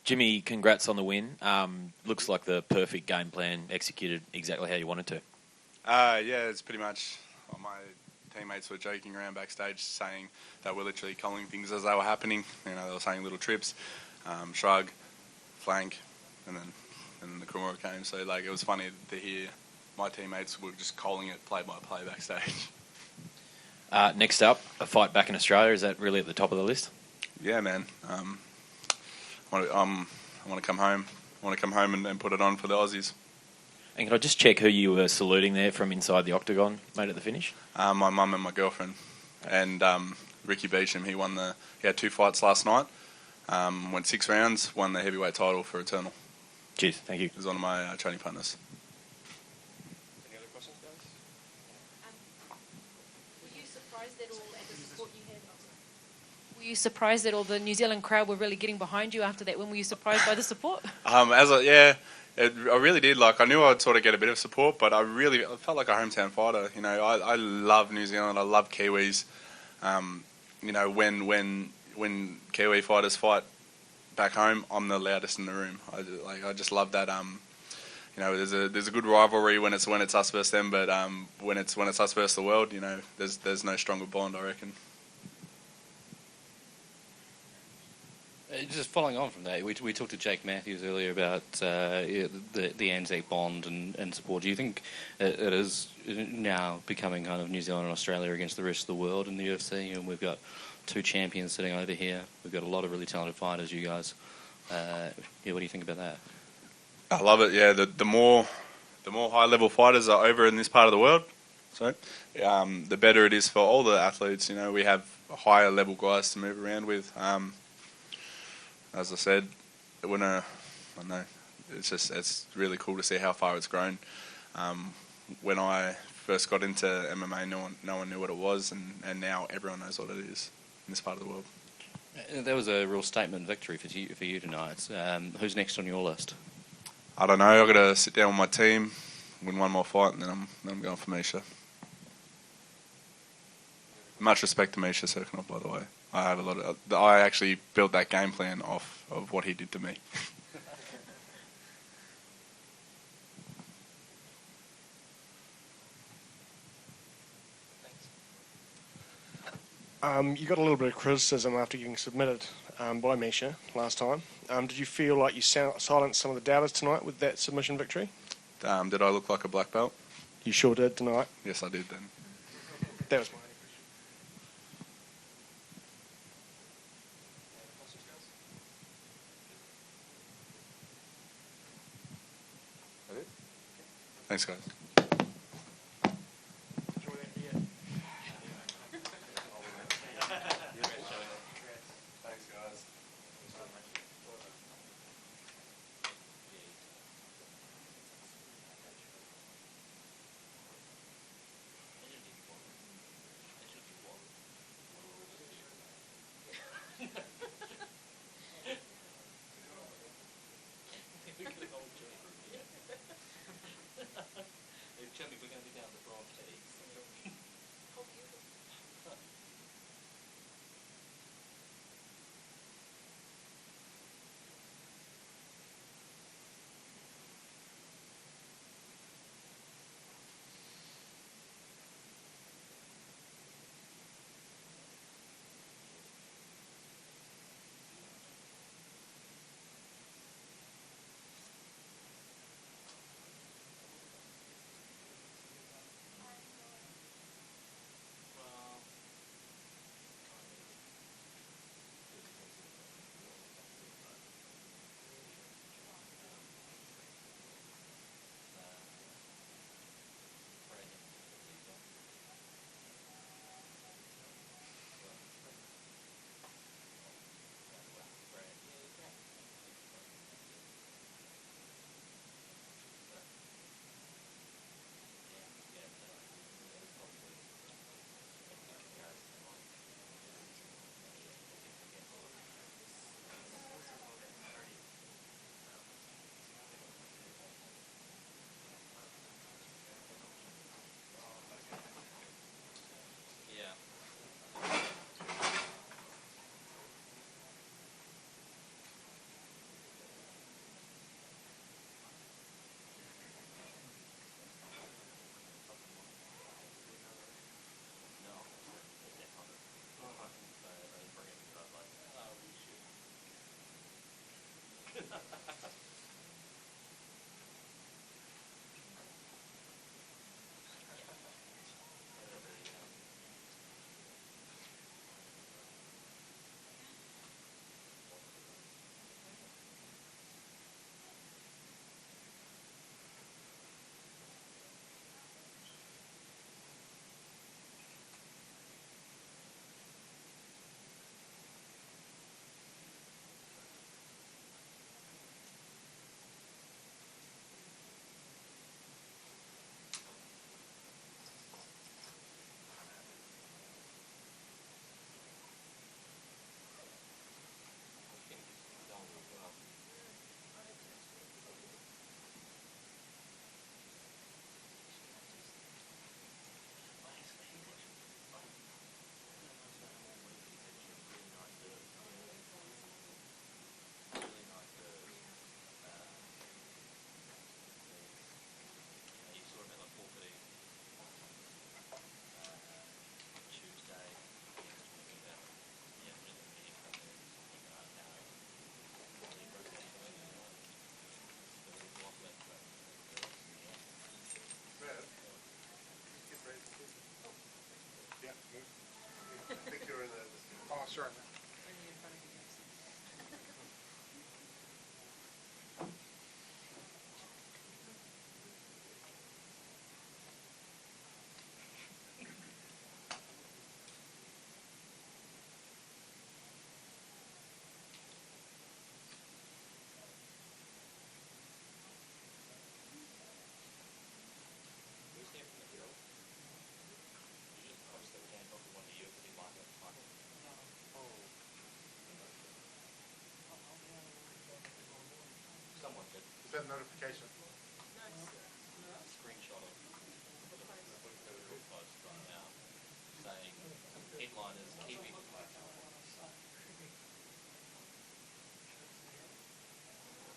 Jimmy, congrats on the win. Looks like the perfect game plan, executed exactly how you wanted to. Yeah, it's pretty much. Well, my teammates were joking around backstage, saying that we're literally calling things as they were happening. You know, they were saying little trips, shrug, flank, and then the Kumura came. So like, it was funny to hear my teammates were just calling it play by play backstage. Next up, a fight back in Australia. Is that really at the top of the list? Yeah, man. I want to come home. I want to come home and put it on for the Aussies. And can I just check who you were saluting there from inside the octagon, mate, at the finish? My mum and my girlfriend, and Ricky Beecham. He had 2 fights last night. Went 6 rounds. Won the heavyweight title for Eternal. Cheers, thank you. He was one of my training partners. Any other questions, guys? Were you surprised at all at the support you had? Were you surprised that all the New Zealand crowd were really getting behind you after that? When were you surprised by the support? I really did. Like, I knew I'd sort of get a bit of support, but I felt like a hometown fighter. You know, I love New Zealand. I love Kiwis. You know, when Kiwi fighters fight back home, I'm the loudest in the room. I just love that. You know, there's a good rivalry when it's us versus them, but when it's us versus the world, you know, there's no stronger bond, I reckon. Just following on from that, we talked to Jake Matthews earlier about the Anzac bond and support. Do you think it is now becoming kind of New Zealand and Australia against the rest of the world in the UFC? And we've got 2 champions sitting over here. We've got a lot of really talented fighters, you guys. What do you think about that? I love it. Yeah, the more high level fighters are over in this part of the world, the better it is for all the athletes. You know, we have higher level guys to move around with. As I said, I don't know. It's really cool to see how far it's grown. When I first got into MMA, no one knew what it was, and now everyone knows what it is in this part of the world. That was a real statement victory for you tonight. Who's next on your list? I don't know. I've got to sit down with my team, win one more fight, and then I'm going for Misha. Much respect to Misha Serkinov, by the way. I actually built that game plan off of what he did to me. You got a little bit of criticism after getting submitted by Misha last time. Did you feel like you silenced some of the doubters tonight with that submission victory? Did I look like a black belt? You sure did tonight. Yes, I did then. That was my Thanks, guys. I think you're in the. Oh, sorry. Someone did. Is that a notification? A screenshot of the real post right now saying headliners Kiwi.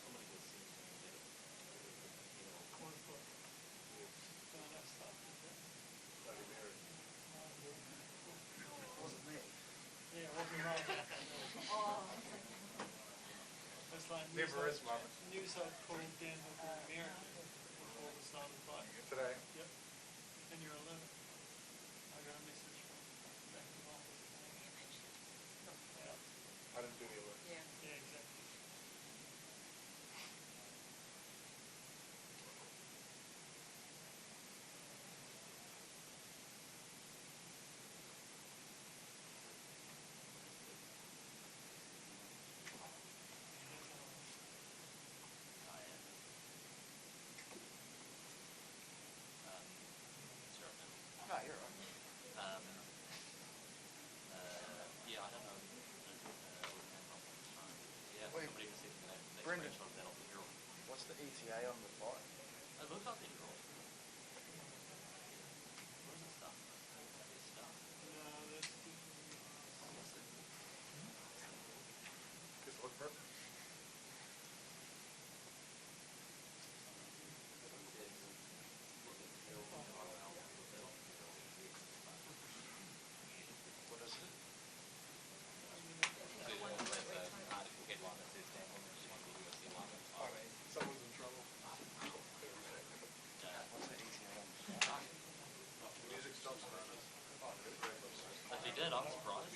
Somebody just seems to get it. Wasn't me. Yeah, it wasn't wrong. It's like Never is, Mum. news I called Dan Hooker American before the start of the fight. Today. Yep. And you're 11. I got a message from back to the office. Yeah. I didn't do the alert. Yeah. Yeah, exactly. No, you're right. Yeah, I don't know. Yeah, Wait, somebody was sitting there. They Brendan. screenshot that off the Herald. What's the ETA on the fight? It looks like the Herald. What is the stuff? This stuff. No, that's What's it? Just look for it. What is it? There's an article headline that says Dan Hooker just won the UFC lightweight Oh, title. someone's in trouble. What's the ETA on music stops around us. If he did, I'm surprised.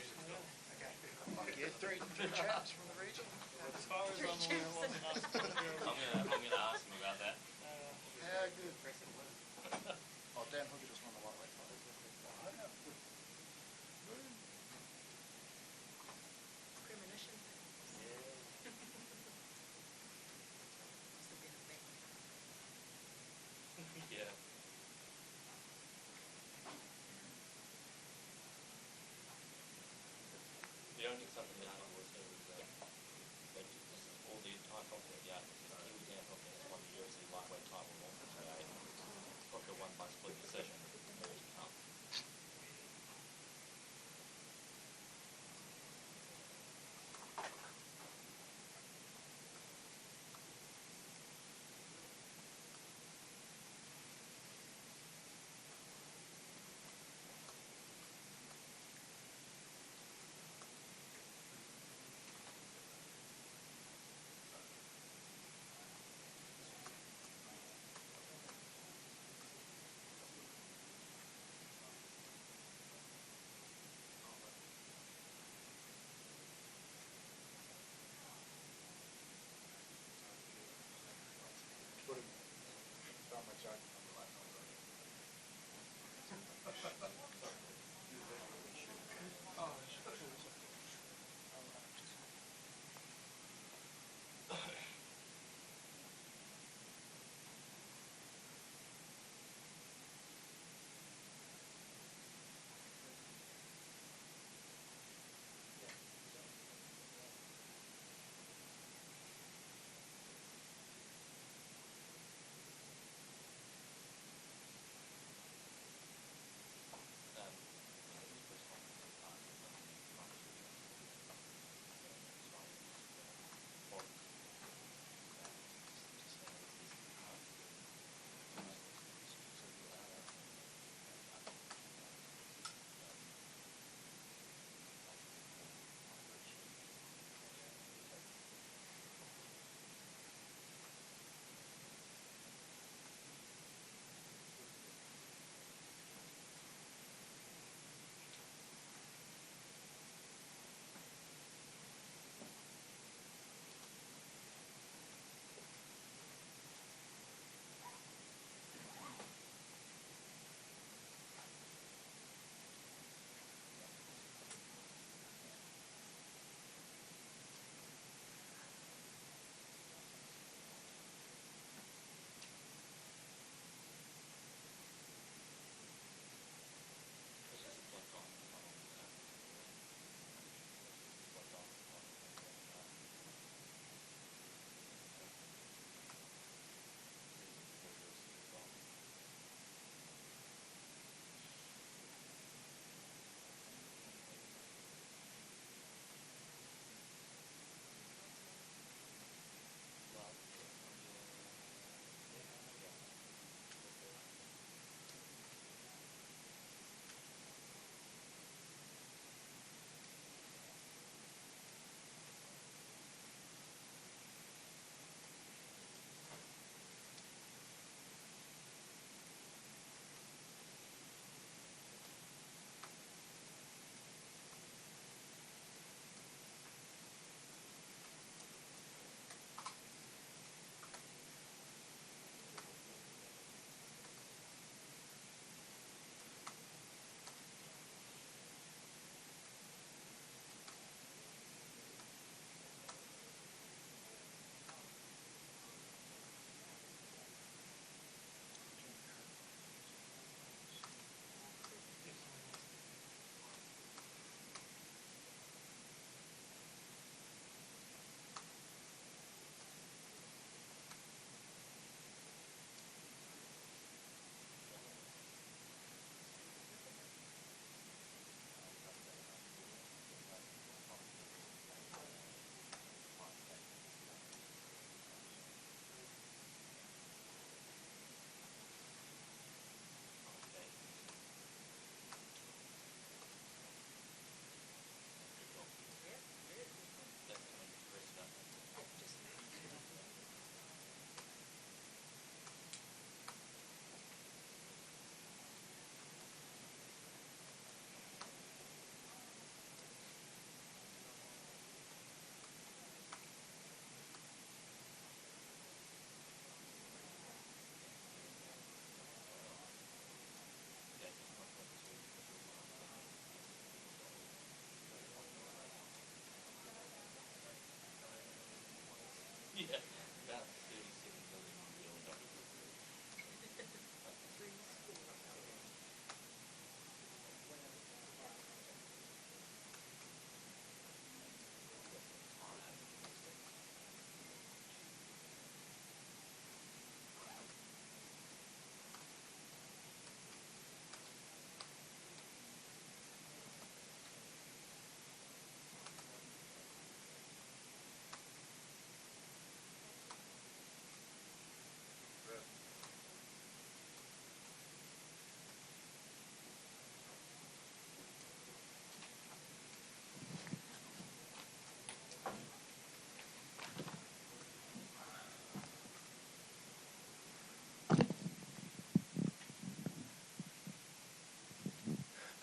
Okay. Fuck yeah, three chaps from the region. as far as I'm aware, it wasn't us. I'm gonna ask him about that. Yeah, good. Oh, Dan Hooker just won the lightweight title. Premonition. Yeah. The only something that I was there was that this is all the entire content of the article says Kiwi Dan Hooker has won the UFC lightweight title in Auckland today. Hooker won by split decision. More to come.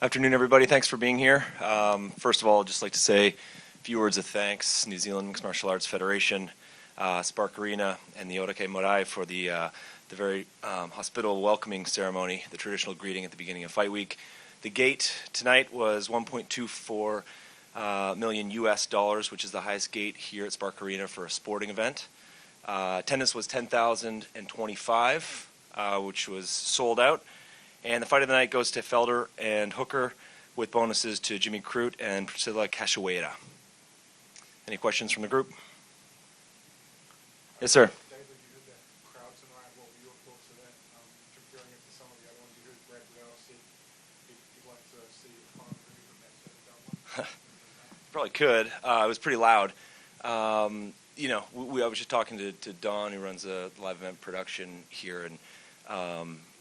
Afternoon, everybody. Thanks for being here. First of all, I'd just like to say a few words of thanks, New Zealand Mixed Martial Arts Federation, Spark Arena, and the Orake Morai for the very hospitable welcoming ceremony, the traditional greeting at the beginning of Fight Week. The gate tonight was 1.24 million US dollars, which is the highest gate here at Spark Arena for a sporting event. Attendance was 10,025, which was sold out. And the fight of the night goes to Felder and Hooker, with bonuses to Jimmy Crute and Priscilla Cachoeira. Any questions from the group? Yes, sir. David, you heard that crowd tonight. What were your thoughts of that? Comparing it to some of the other ones, you heard Brad Bell said he'd like to see a final review from that done one. Probably could. It was pretty loud. I was just talking to Don, who runs a live event production here, and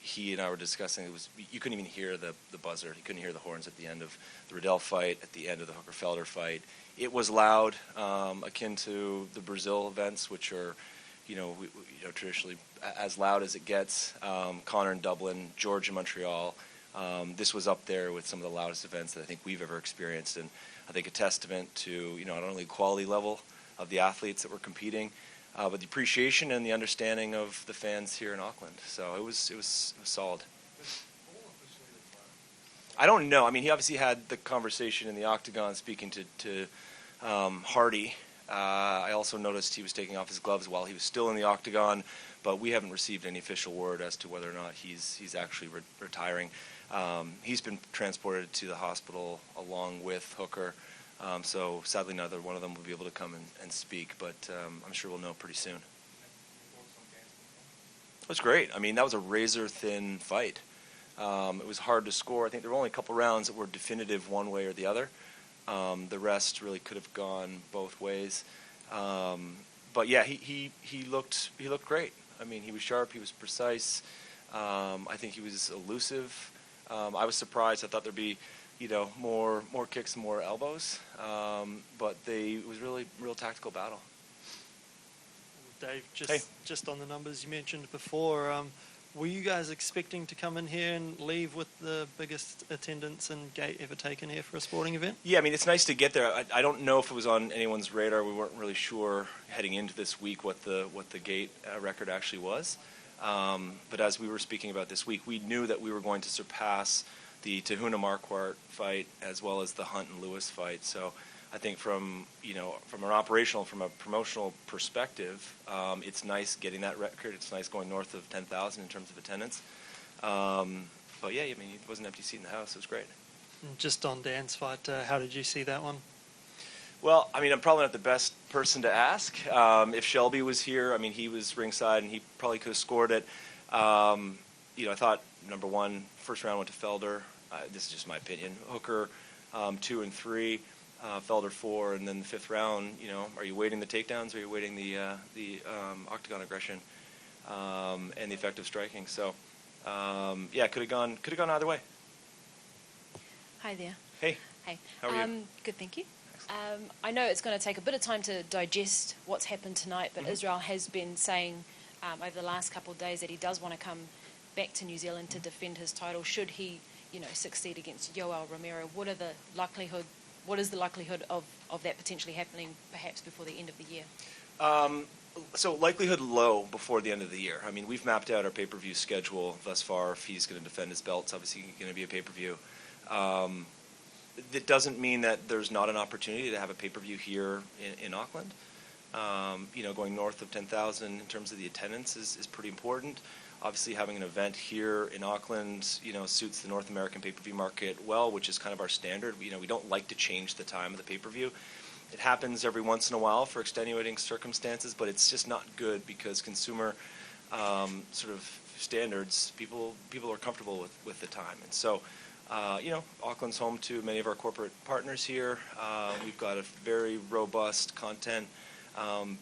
he and I were discussing, you couldn't even hear the buzzer. You couldn't hear the horns at the end of the Riddell fight, at the end of the Hooker-Felder fight. It was loud, akin to the Brazil events, which are, traditionally as loud as it gets. Connor in Dublin, George in Montreal. This was up there with some of the loudest events that I think we've ever experienced, and I think a testament to, not only the quality level of the athletes that were competing, but the appreciation and the understanding of the fans here in Auckland. So it was solid. I don't know. I mean, he obviously had the conversation in the octagon speaking to Hardy. I also noticed he was taking off his gloves while he was still in the octagon, but we haven't received any official word as to whether or not he's actually retiring. He's been transported to the hospital along with Hooker. So sadly, neither one of them will be able to come and speak, but I'm sure we'll know pretty soon. It was great. I mean, that was a razor-thin fight. It was hard to score. I think there were only a couple rounds that were definitive one way or the other. The rest really could have gone both ways. But yeah, he looked great. I mean, he was sharp. He was precise. I think he was elusive. I was surprised. I thought there'd be more kicks and more elbows, but it was really real tactical battle. Dave, Hey. just on the numbers you mentioned before, were you guys expecting to come in here and leave with the biggest attendance and gate ever taken here for a sporting event? Yeah, I mean, it's nice to get there. I don't know if it was on anyone's radar. We weren't really sure heading into this week what the gate record actually was. But as we were speaking about this week, we knew that we were going to surpass the Tahuna Marquardt fight as well as the Hunt and Lewis fight. So I think from an operational, from a promotional perspective, it's nice getting that record. It's nice going north of 10,000 in terms of attendance. But yeah, I mean, it was an empty seat in the house. It was great. And just on Dan's fight, how did you see that one? Well, I mean, I'm probably not the best person to ask. If Shelby was here, I mean, he was ringside and he probably could have scored it. I thought, number one, first round went to Felder. This is just my opinion. Hooker, 2 and 3, Felder 4, and then the fifth round. Are you waiting the takedowns, or are you waiting the octagon aggression and the effective striking? So, yeah, could have gone either way. Hi there. Hey. Hey. How are you? Good, thank you. I know it's going to take a bit of time to digest what's happened tonight, but Israel has been saying over the last couple of days that he does want to come back to New Zealand to defend his title should he, succeed against Yoel Romero. What is the likelihood of that potentially happening perhaps before the end of the year? So likelihood low before the end of the year. I mean, we've mapped out our pay-per-view schedule thus far. If he's going to defend his belt, it's obviously going to be a pay-per-view. That doesn't mean that there's not an opportunity to have a pay-per-view here in Auckland. Going north of 10,000 in terms of the attendance is pretty important. Obviously, having an event here in Auckland, suits the North American pay-per-view market well, which is kind of our standard. We don't like to change the time of the pay-per-view. It happens every once in a while for extenuating circumstances, but it's just not good because consumer sort of standards, people are comfortable with the time. And so, Auckland's home to many of our corporate partners here. We've got a very robust content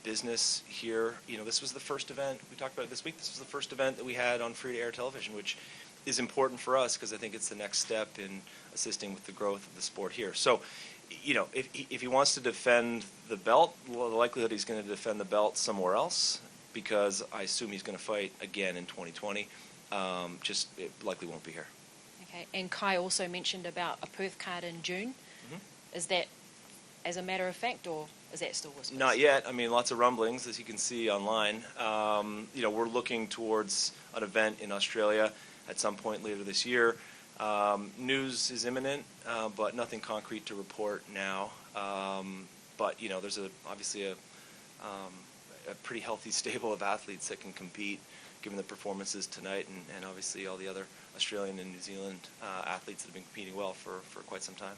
business here. This was the first event, we talked about it this week, this was the first event that we had on free-to-air television, which is important for us because I think it's the next step in assisting with the growth of the sport here. So, if he wants to defend the belt, well, the likelihood he's going to defend the belt somewhere else, because I assume he's going to fight again in 2020. It likely won't be here. Okay. And Kai also mentioned about a Perth card in June. Is that as a matter of fact, or is that still whispers? Not yet. I mean, lots of rumblings, as you can see online. We're looking towards an event in Australia at some point later this year. News is imminent, but nothing concrete to report now. But there's obviously a pretty healthy stable of athletes that can compete, given the performances tonight, and obviously all the other Australian and New Zealand athletes that have been competing well for quite some time.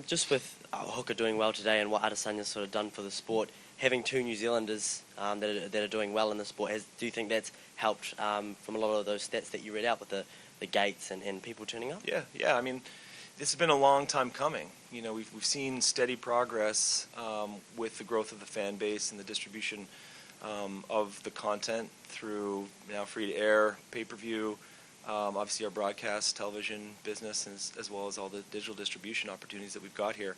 Just with hooker doing well today and what Adesanya's sort of done for the sport, having two New Zealanders that are doing well in the sport, do you think that's helped from a lot of those stats that you read out with the gates and people turning up? Yeah. I mean, this has been a long time coming. We've seen steady progress with the growth of the fan base and the distribution of the content through now free-to-air, pay-per-view, obviously our broadcast television business, as well as all the digital distribution opportunities that we've got here.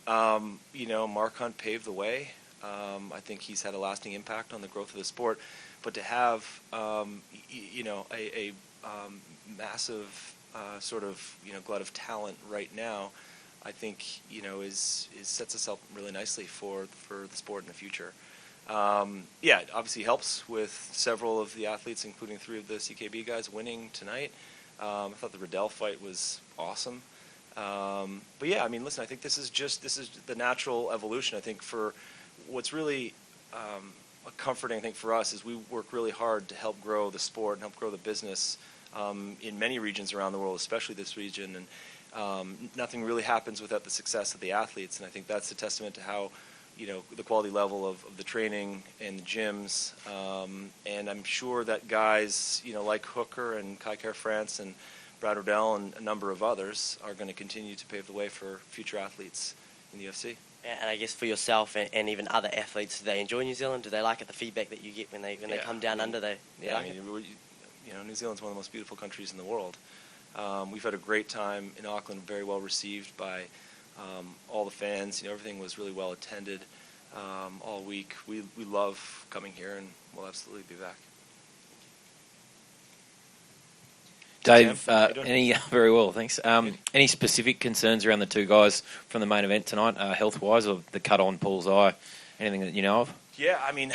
Mark Hunt paved the way. I think he's had a lasting impact on the growth of the sport. But to have, a massive sort of, glut of talent right now, I think, sets us up really nicely for the sport in the future. It obviously helps with several of the athletes, including 3 of the CKB guys, winning tonight. I thought the Riddell fight was awesome. But yeah, I mean, listen, I think this is the natural evolution. I think for what's really comforting, I think, for us is we work really hard to help grow the sport and help grow the business in many regions around the world, especially this region. And nothing really happens without the success of the athletes. And I think that's a testament to how the quality level of the training and the gyms. And I'm sure that guys, like Hooker and Kai France and Brad Riddell and a number of others are going to continue to pave the way for future athletes in the UFC. And I guess for yourself and even other athletes, do they enjoy New Zealand? Do they like it, the feedback that you get when they come down under? New Zealand's one of the most beautiful countries in the world. We've had a great time in Auckland, very well received by all the fans. Everything was really well attended all week. We love coming here, and we'll absolutely be back. Dave, very well, thanks. Any specific concerns around the two guys from the main event tonight, health-wise, or the cut-on Paul's eye? Anything that you know of? Yeah, I mean,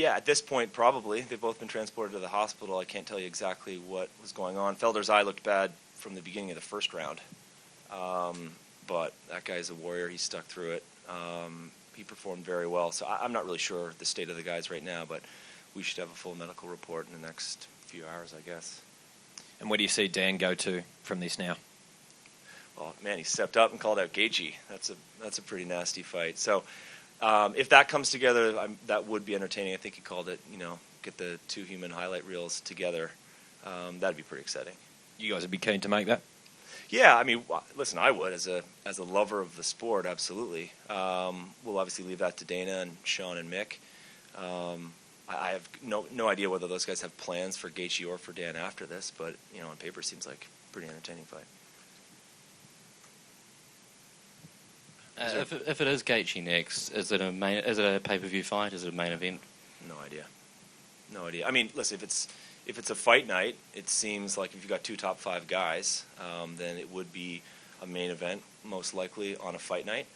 at this point, probably. They've both been transported to the hospital. I can't tell you exactly what was going on. Felder's eye looked bad from the beginning of the first round. But that guy's a warrior. He stuck through it. He performed very well. So I'm not really sure the state of the guys right now, but we should have a full medical report in the next few hours, I guess. And where do you see Dan go to from this now? Well, man, he stepped up and called out Gaethje. That's a pretty nasty fight. So if that comes together, that would be entertaining. I think he called it, get the 2 human highlight reels together. That'd be pretty exciting. You guys would be keen to make that? Yeah, I mean, listen, I would as a lover of the sport, absolutely. We'll obviously leave that to Dana and Sean and Mick. I have no idea whether those guys have plans for Gaethje or for Dan after this, but on paper, it seems like a pretty entertaining fight. If it is Gaethje next, is it a pay-per-view fight? Is it a main event? No idea. I mean, listen, if it's a fight night, it seems like if you've got 2 top 5 guys, then it would be a main event, most likely on a fight night.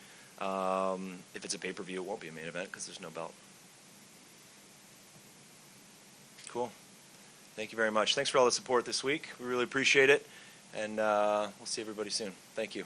If it's a pay-per-view, it won't be a main event because there's no belt. Cool. Thank you very much. Thanks for all the support this week. We really appreciate it, and we'll see everybody soon. Thank you.